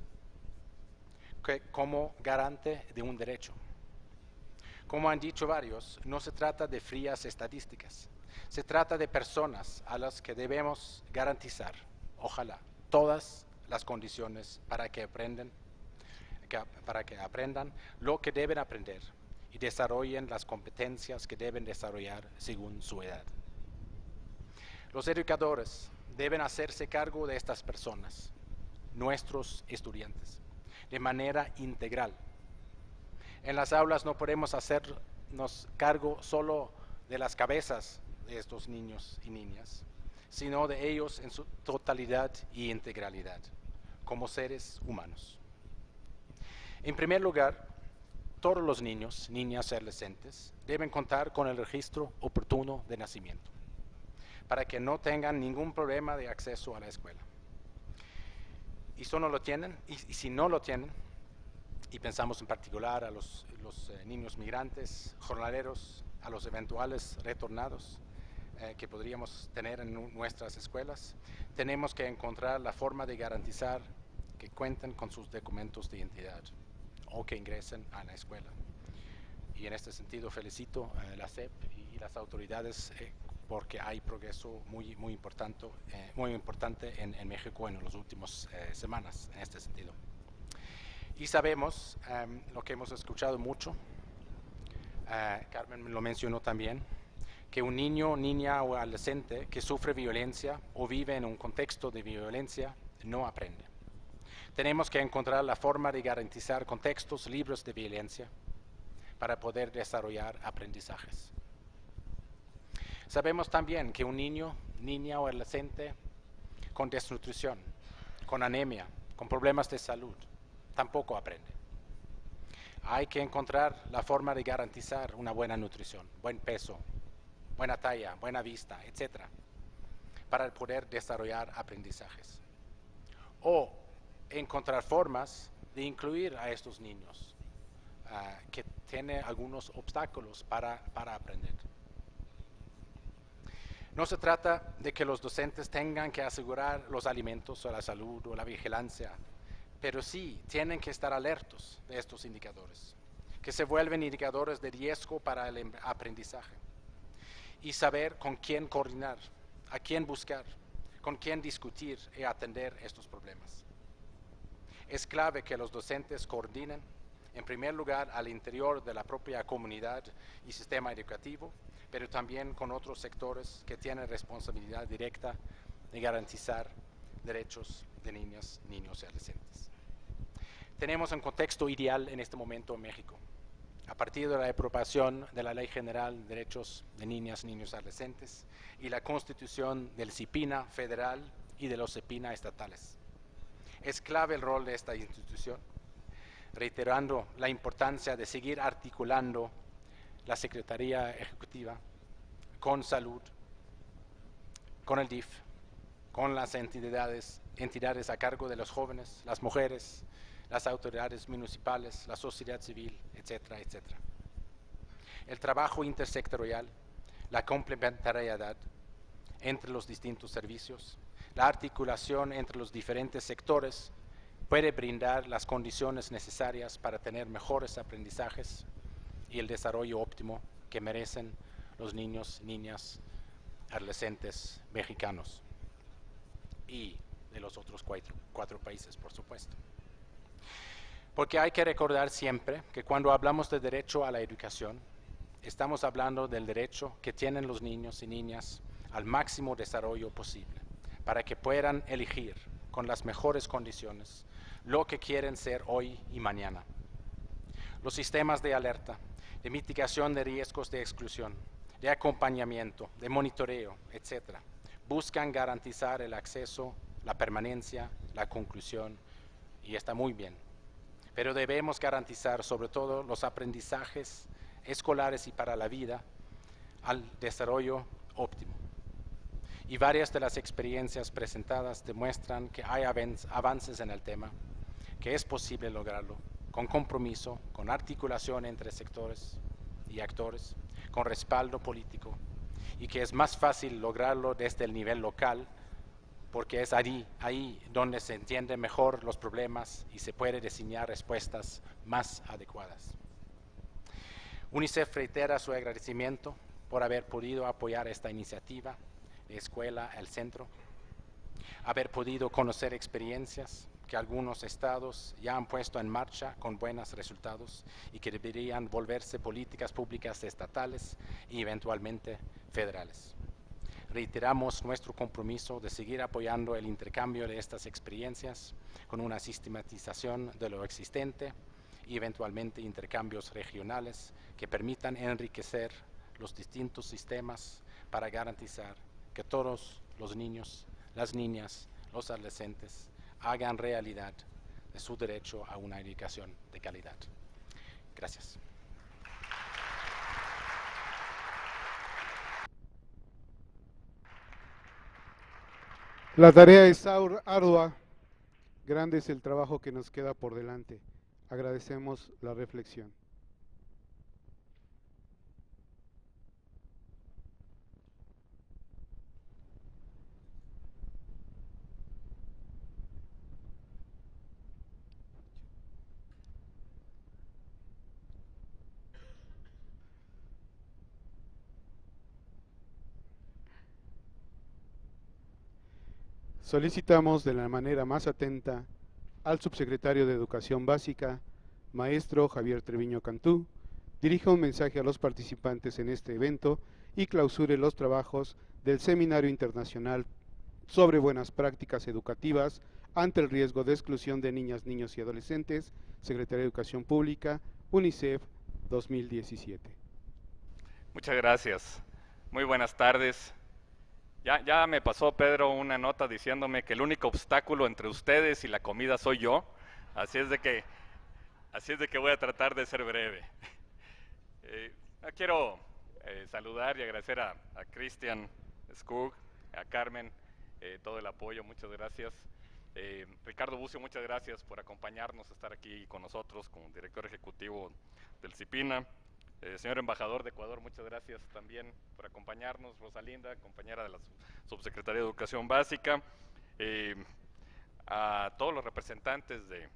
que como garante de un derecho. Como han dicho varios, no se trata de frías estadísticas, se trata de personas a las que debemos garantizar, ojalá, todas las condiciones para que aprendan lo que deben aprender y desarrollen las competencias que deben desarrollar según su edad. Los educadores deben hacerse cargo de estas personas, nuestros estudiantes, de manera integral. En las aulas no podemos hacernos cargo solo de las cabezas de estos niños y niñas, sino de ellos en su totalidad y integralidad, como seres humanos. En primer lugar, todos los niños, niñas y adolescentes deben contar con el registro oportuno de nacimiento, para que no tengan ningún problema de acceso a la escuela. Y si no lo tienen, y pensamos en particular a los niños migrantes, jornaleros, a los eventuales retornados que podríamos tener en nuestras escuelas. Tenemos que encontrar la forma de garantizar que cuenten con sus documentos de identidad o que ingresen a la escuela. Y en este sentido felicito a la SEP y las autoridades porque hay progreso muy importante en México en las últimas semanas en este sentido. Y sabemos lo que hemos escuchado mucho, Carmen lo mencionó también, que un niño, niña o adolescente que sufre violencia o vive en un contexto de violencia no aprende. Tenemos que encontrar la forma de garantizar contextos libres de violencia para poder desarrollar aprendizajes. Sabemos también que un niño, niña o adolescente con desnutrición, con anemia, con problemas de salud, tampoco aprende. Hay que encontrar la forma de garantizar una buena nutrición, buen peso, buena talla, buena vista, etc., para poder desarrollar aprendizajes. O encontrar formas de incluir a estos niños que tienen algunos obstáculos para aprender. No se trata de que los docentes tengan que asegurar los alimentos o la salud o la vigilancia, pero sí tienen que estar alertos de estos indicadores, que se vuelven indicadores de riesgo para el aprendizaje, y saber con quién coordinar, a quién buscar, con quién discutir y atender estos problemas. Es clave que los docentes coordinen, en primer lugar, al interior de la propia comunidad y sistema educativo, pero también con otros sectores que tienen responsabilidad directa de garantizar derechos de niñas, niños y adolescentes. Tenemos un contexto ideal en este momento en México. A partir de la aprobación de la Ley General de Derechos de Niñas, Niños y Adolescentes y la constitución del CIPINA federal y de los CIPINA estatales. Es clave el rol de esta institución, reiterando la importancia de seguir articulando la Secretaría Ejecutiva con Salud, con el DIF, con las entidades a cargo de los jóvenes, las mujeres, las autoridades municipales, la sociedad civil, etcétera, etcétera. El trabajo intersectorial, la complementariedad entre los distintos servicios, la articulación entre los diferentes sectores puede brindar las condiciones necesarias para tener mejores aprendizajes y el desarrollo óptimo que merecen los niños, niñas, adolescentes mexicanos y de los otros cuatro países, por supuesto. Porque hay que recordar siempre que cuando hablamos de derecho a la educación, estamos hablando del derecho que tienen los niños y niñas al máximo desarrollo posible, para que puedan elegir con las mejores condiciones lo que quieren ser hoy y mañana. Los sistemas de alerta, de mitigación de riesgos de exclusión, de acompañamiento, de monitoreo, etc., buscan garantizar el acceso, la permanencia, la conclusión, y está muy bien. Pero debemos garantizar sobre todo los aprendizajes escolares y para la vida al desarrollo óptimo. Y varias de las experiencias presentadas demuestran que hay avances en el tema, que es posible lograrlo con compromiso, con articulación entre sectores y actores, con respaldo político, y que es más fácil lograrlo desde el nivel local, porque es ahí donde se entienden mejor los problemas y se puede diseñar respuestas más adecuadas. UNICEF reitera su agradecimiento por haber podido apoyar esta iniciativa de Escuela al Centro, haber podido conocer experiencias que algunos estados ya han puesto en marcha con buenos resultados y que deberían volverse políticas públicas estatales y eventualmente federales. Reiteramos nuestro compromiso de seguir apoyando el intercambio de estas experiencias con una sistematización de lo existente y eventualmente intercambios regionales que permitan enriquecer los distintos sistemas para garantizar que todos los niños, las niñas, los adolescentes hagan realidad de su derecho a una educación de calidad. Gracias. La tarea es ardua, grande es el trabajo que nos queda por delante. Agradecemos la reflexión. Solicitamos de la manera más atenta al subsecretario de Educación Básica, maestro Javier Treviño Cantú, dirija un mensaje a los participantes en este evento y clausure los trabajos del Seminario Internacional sobre Buenas Prácticas Educativas ante el riesgo de exclusión de niñas, niños y adolescentes, Secretaría de Educación Pública, UNICEF 2017. Muchas gracias. Muy buenas tardes. Ya me pasó Pedro una nota diciéndome que el único obstáculo entre ustedes y la comida soy yo, así es de que voy a tratar de ser breve. Quiero saludar y agradecer a Cristian Skug, a Carmen, todo el apoyo, muchas gracias. Ricardo Bucio, muchas gracias por acompañarnos, estar aquí con nosotros como director ejecutivo del CIPINA. Señor embajador de Ecuador, muchas gracias también por acompañarnos. Rosalinda, compañera de la Subsecretaría de Educación Básica. A todos los representantes de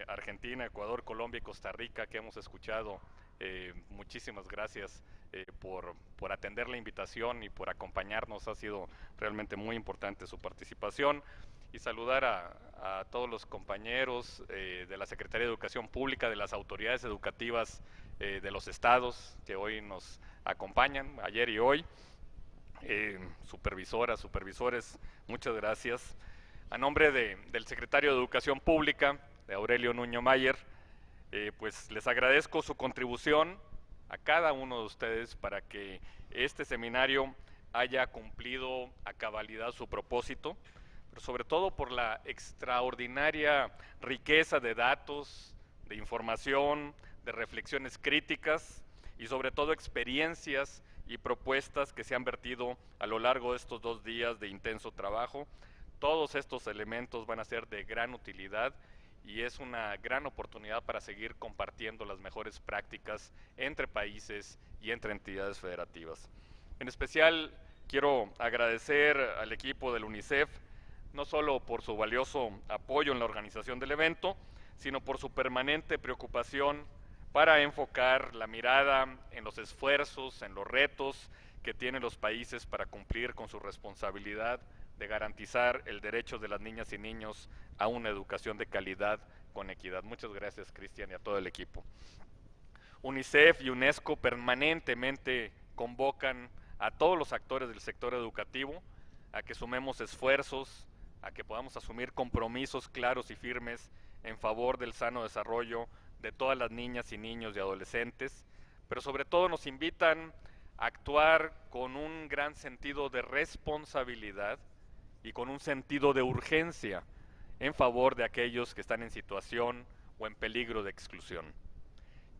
Argentina, Ecuador, Colombia y Costa Rica que hemos escuchado, muchísimas gracias por atender la invitación y por acompañarnos. Ha sido realmente muy importante su participación. Y saludar a todos los compañeros de la Secretaría de Educación Pública, de las autoridades educativas de los estados que hoy nos acompañan, ayer y hoy, supervisoras, supervisores, muchas gracias. A nombre del Secretario de Educación Pública, de Aurelio Nuño Mayer, pues les agradezco su contribución a cada uno de ustedes para que este seminario haya cumplido a cabalidad su propósito, pero sobre todo por la extraordinaria riqueza de datos, de información, de reflexiones críticas y sobre todo experiencias y propuestas que se han vertido a lo largo de estos 2 días de intenso trabajo. Todos estos elementos van a ser de gran utilidad y es una gran oportunidad para seguir compartiendo las mejores prácticas entre países y entre entidades federativas. En especial quiero agradecer al equipo del UNICEF, no solo por su valioso apoyo en la organización del evento, sino por su permanente preocupación para enfocar la mirada en los esfuerzos, en los retos que tienen los países para cumplir con su responsabilidad de garantizar el derecho de las niñas y niños a una educación de calidad con equidad. Muchas gracias, Cristian, y a todo el equipo. UNICEF y UNESCO permanentemente convocan a todos los actores del sector educativo a que sumemos esfuerzos, a que podamos asumir compromisos claros y firmes en favor del sano desarrollo de todas las niñas y niños y adolescentes, pero sobre todo nos invitan a actuar con un gran sentido de responsabilidad y con un sentido de urgencia en favor de aquellos que están en situación o en peligro de exclusión.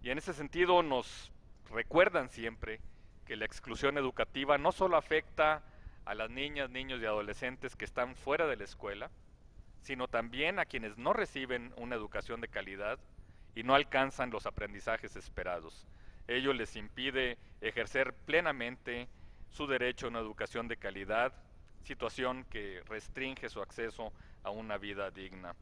Y en ese sentido nos recuerdan siempre que la exclusión educativa no solo afecta a las niñas, niños y adolescentes que están fuera de la escuela, sino también a quienes no reciben una educación de calidad y no alcanzan los aprendizajes esperados. Ello les impide ejercer plenamente su derecho a una educación de calidad, situación que restringe su acceso a una vida digna.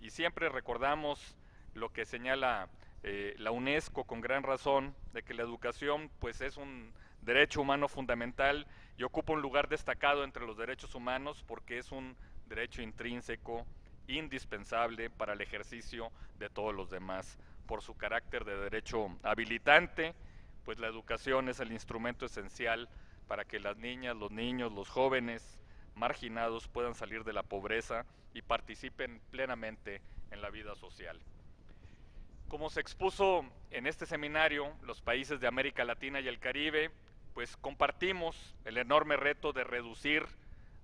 Y siempre recordamos lo que señala la UNESCO con gran razón, de que la educación pues es un derecho humano fundamental y ocupa un lugar destacado entre los derechos humanos porque es un derecho intrínseco, indispensable para el ejercicio de todos los demás. Por su carácter de derecho habilitante, pues la educación es el instrumento esencial para que las niñas, los niños, los jóvenes marginados puedan salir de la pobreza y participen plenamente en la vida social. Como se expuso en este seminario, los países de América Latina y el Caribe, pues compartimos el enorme reto de reducir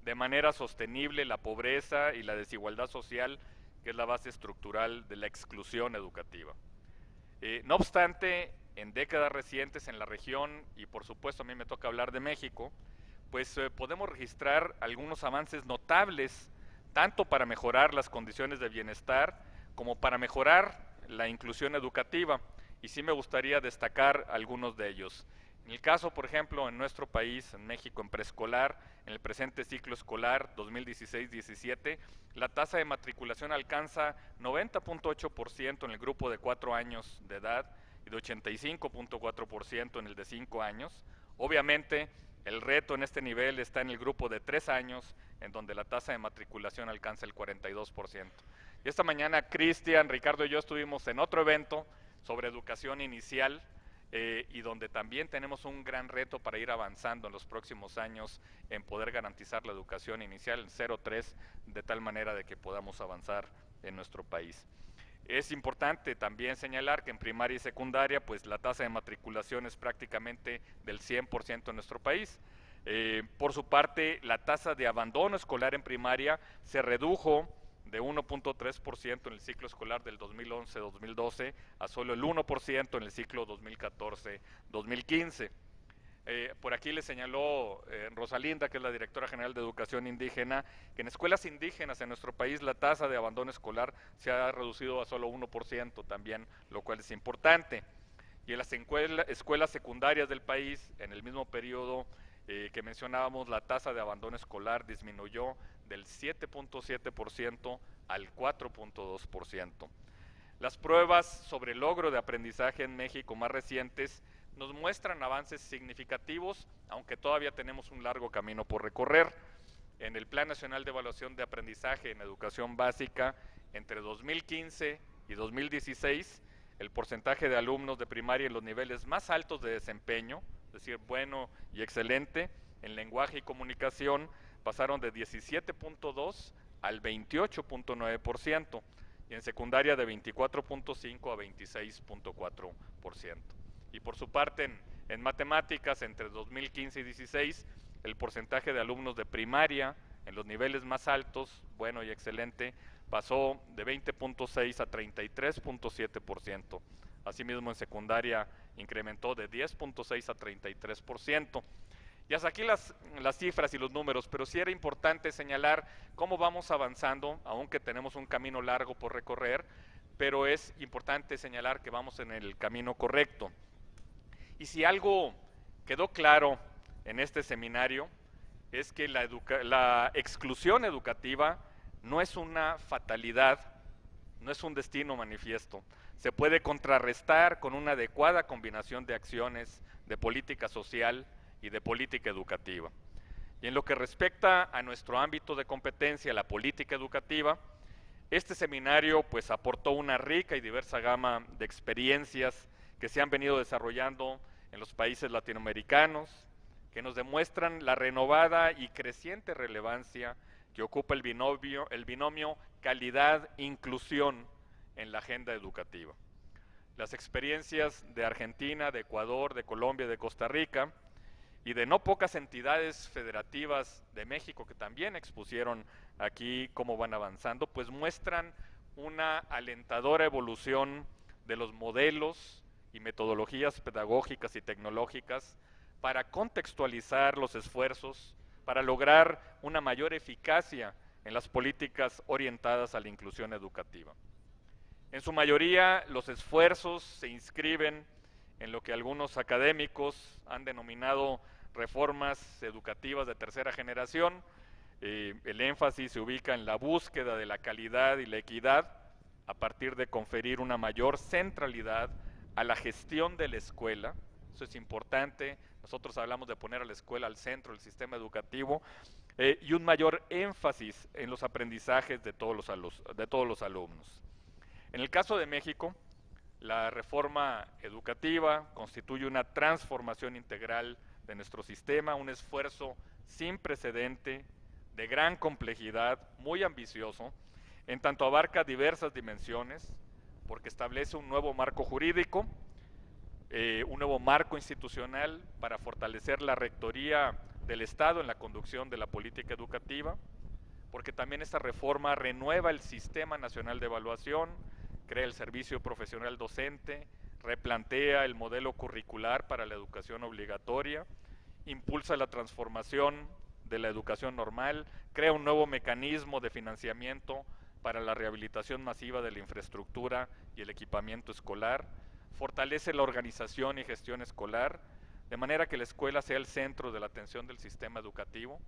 de manera sostenible la pobreza y la desigualdad social, que es la base estructural de la exclusión educativa. No obstante, en décadas recientes en la región, y por supuesto a mí me toca hablar de México, pues podemos registrar algunos avances notables, tanto para mejorar las condiciones de bienestar, como para mejorar la inclusión educativa, y sí me gustaría destacar algunos de ellos. En el caso, por ejemplo, en nuestro país, en México, en preescolar, en el presente ciclo escolar 2016-17, la tasa de matriculación alcanza 90.8% en el grupo de 4 años de edad y de 85.4% en el de 5 años. Obviamente, el reto en este nivel está en el grupo de 3 años, en donde la tasa de matriculación alcanza el 42%. Y esta mañana Cristian, Ricardo y yo estuvimos en otro evento sobre educación inicial, y donde también tenemos un gran reto para ir avanzando en los próximos años en poder garantizar la educación inicial en 0-3, de tal manera de que podamos avanzar en nuestro país. Es importante también señalar que en primaria y secundaria pues la tasa de matriculación es prácticamente del 100% en nuestro país. Por su parte, la tasa de abandono escolar en primaria se redujo de 1.3% en el ciclo escolar del 2011-2012 a solo el 1% en el ciclo 2014-2015. Por aquí le señaló Rosalinda, que es la directora general de Educación Indígena, que en escuelas indígenas en nuestro país la tasa de abandono escolar se ha reducido a solo 1% también, lo cual es importante. Y en las escuelas secundarias del país, en el mismo periodo que mencionábamos, la tasa de abandono escolar disminuyó del 7.7% al 4.2%. Las pruebas sobre el logro de aprendizaje en México más recientes nos muestran avances significativos, aunque todavía tenemos un largo camino por recorrer. En el Plan Nacional de Evaluación de Aprendizaje en Educación Básica, entre 2015 y 2016, el porcentaje de alumnos de primaria en los niveles más altos de desempeño, es decir, bueno y excelente, en lenguaje y comunicación, pasaron de 17.2 al 28.9%, y en secundaria de 24.5 a 26.4%. Y por su parte, en matemáticas, entre 2015 y 16, el porcentaje de alumnos de primaria en los niveles más altos, bueno y excelente, pasó de 20.6 a 33.7%. Asimismo, en secundaria incrementó de 10.6 a 33%. Y hasta aquí las cifras y los números, pero sí era importante señalar cómo vamos avanzando, aunque tenemos un camino largo por recorrer, pero es importante señalar que vamos en el camino correcto. Y si algo quedó claro en este seminario, es que la exclusión educativa no es una fatalidad, no es un destino manifiesto. Se puede contrarrestar con una adecuada combinación de acciones de política social y de política educativa. Y en lo que respecta a nuestro ámbito de competencia, la política educativa, este seminario pues aportó una rica y diversa gama de experiencias que se han venido desarrollando en los países latinoamericanos, que nos demuestran la renovada y creciente relevancia que ocupa el binomio calidad-inclusión en la agenda educativa. Las experiencias de Argentina, de Ecuador, de Colombia, de Costa Rica y de no pocas entidades federativas de México que también expusieron aquí cómo van avanzando, pues muestran una alentadora evolución de los modelos y metodologías pedagógicas y tecnológicas para contextualizar los esfuerzos, para lograr una mayor eficacia en las políticas orientadas a la inclusión educativa. En su mayoría, los esfuerzos se inscriben en lo que algunos académicos han denominado reformas educativas de tercera generación. El énfasis se ubica en la búsqueda de la calidad y la equidad a partir de conferir una mayor centralidad a la gestión de la escuela. Eso es importante. Nosotros hablamos de poner a la escuela al centro del sistema educativo, y un mayor énfasis en los aprendizajes de todos los alumnos. En el caso de México, la reforma educativa constituye una transformación integral de nuestro sistema, un esfuerzo sin precedente, de gran complejidad, muy ambicioso, en tanto abarca diversas dimensiones, porque establece un nuevo marco jurídico, un nuevo marco institucional para fortalecer la rectoría del Estado en la conducción de la política educativa, porque también esta reforma renueva el Sistema Nacional de Evaluación, crea el servicio profesional docente, replantea el modelo curricular para la educación obligatoria, impulsa la transformación de la educación normal, crea un nuevo mecanismo de financiamiento para la rehabilitación masiva de la infraestructura y el equipamiento escolar, fortalece la organización y gestión escolar, de manera que la escuela sea el centro de la atención del sistema educativo,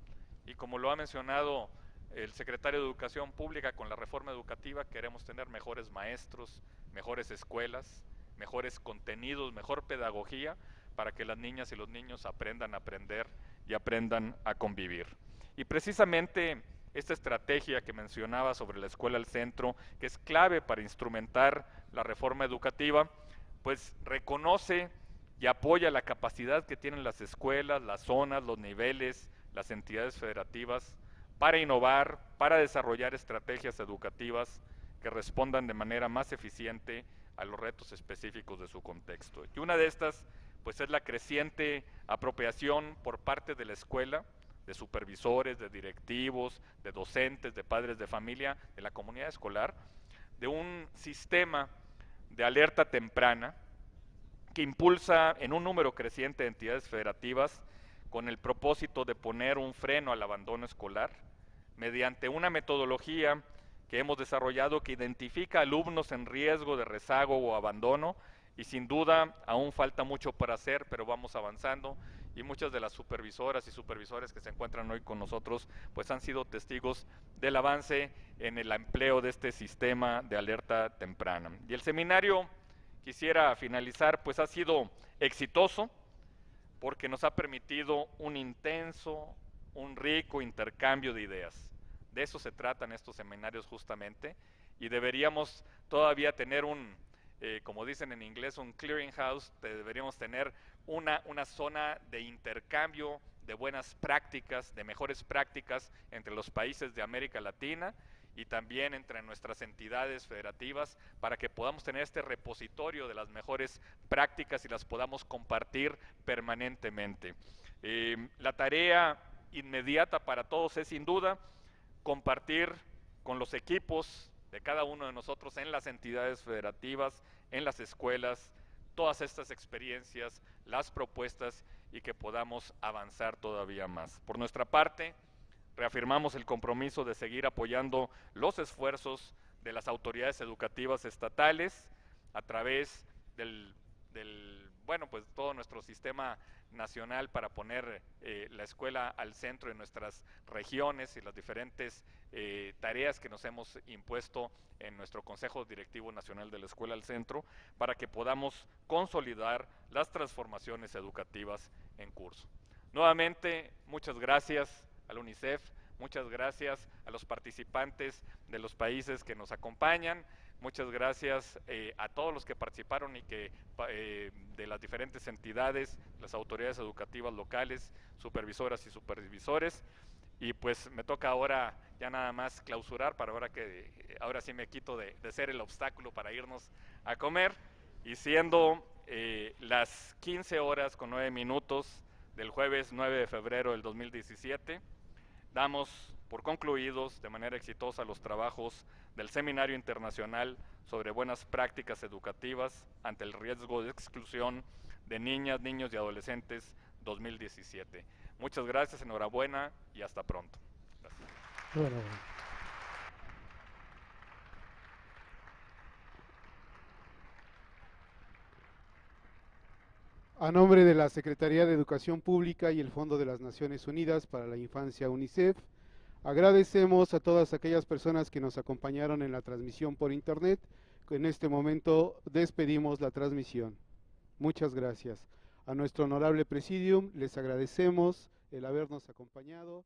y como lo ha mencionado el secretario de Educación Pública, con la reforma educativa queremos tener mejores maestros, mejores escuelas, mejores contenidos, mejor pedagogía, para que las niñas y los niños aprendan a aprender y aprendan a convivir. Y precisamente esta estrategia que mencionaba sobre la escuela al centro, que es clave para instrumentar la reforma educativa, pues reconoce y apoya la capacidad que tienen las escuelas, las zonas, los niveles, las entidades federativas para innovar, para desarrollar estrategias educativas que respondan de manera más eficiente a los retos específicos de su contexto. Y una de estas, pues, es la creciente apropiación por parte de la escuela, de supervisores, de directivos, de docentes, de padres de familia, de la comunidad escolar, de un sistema de alerta temprana que impulsa en un número creciente de entidades federativas con el propósito de poner un freno al abandono escolar mediante una metodología que hemos desarrollado que identifica alumnos en riesgo de rezago o abandono, y sin duda aún falta mucho para hacer, pero vamos avanzando, y muchas de las supervisoras y supervisores que se encuentran hoy con nosotros pues han sido testigos del avance en el empleo de este sistema de alerta temprana. Y el seminario, quisiera finalizar, pues ha sido exitoso porque nos ha permitido un intenso, un rico intercambio de ideas. De eso se tratan estos seminarios justamente, y deberíamos todavía tener un, como dicen en inglés, un clearinghouse. Deberíamos tener una zona de intercambio de buenas prácticas, de mejores prácticas entre los países de América Latina y también entre nuestras entidades federativas, para que podamos tener este repositorio de las mejores prácticas y las podamos compartir permanentemente. La tarea inmediata para todos es sin duda compartir con los equipos de cada uno de nosotros en las entidades federativas, en las escuelas, todas estas experiencias, las propuestas, y que podamos avanzar todavía más. Por nuestra parte, reafirmamos el compromiso de seguir apoyando los esfuerzos de las autoridades educativas estatales a través del bueno, pues todo nuestro sistema nacional para poner la escuela al centro de nuestras regiones y las diferentes tareas que nos hemos impuesto en nuestro Consejo Directivo Nacional de la Escuela al Centro, para que podamos consolidar las transformaciones educativas en curso. Nuevamente, muchas gracias al UNICEF, muchas gracias a los participantes de los países que nos acompañan. Muchas gracias a todos los que participaron y que de las diferentes entidades, las autoridades educativas locales, supervisoras y supervisores. Y pues me toca ahora ya nada más clausurar, para ahora sí me quito de ser el obstáculo para irnos a comer. Y siendo las 15:09 del jueves 9 de febrero del 2017, damos por concluidos de manera exitosa los trabajos del Seminario Internacional sobre Buenas Prácticas Educativas ante el Riesgo de Exclusión de Niñas, Niños y Adolescentes 2017. Muchas gracias, enhorabuena y hasta pronto. Gracias. Bueno. A nombre de la Secretaría de Educación Pública y el Fondo de las Naciones Unidas para la Infancia, UNICEF, agradecemos a todas aquellas personas que nos acompañaron en la transmisión por internet. En este momento despedimos la transmisión. Muchas gracias. A nuestro honorable Presidium les agradecemos el habernos acompañado.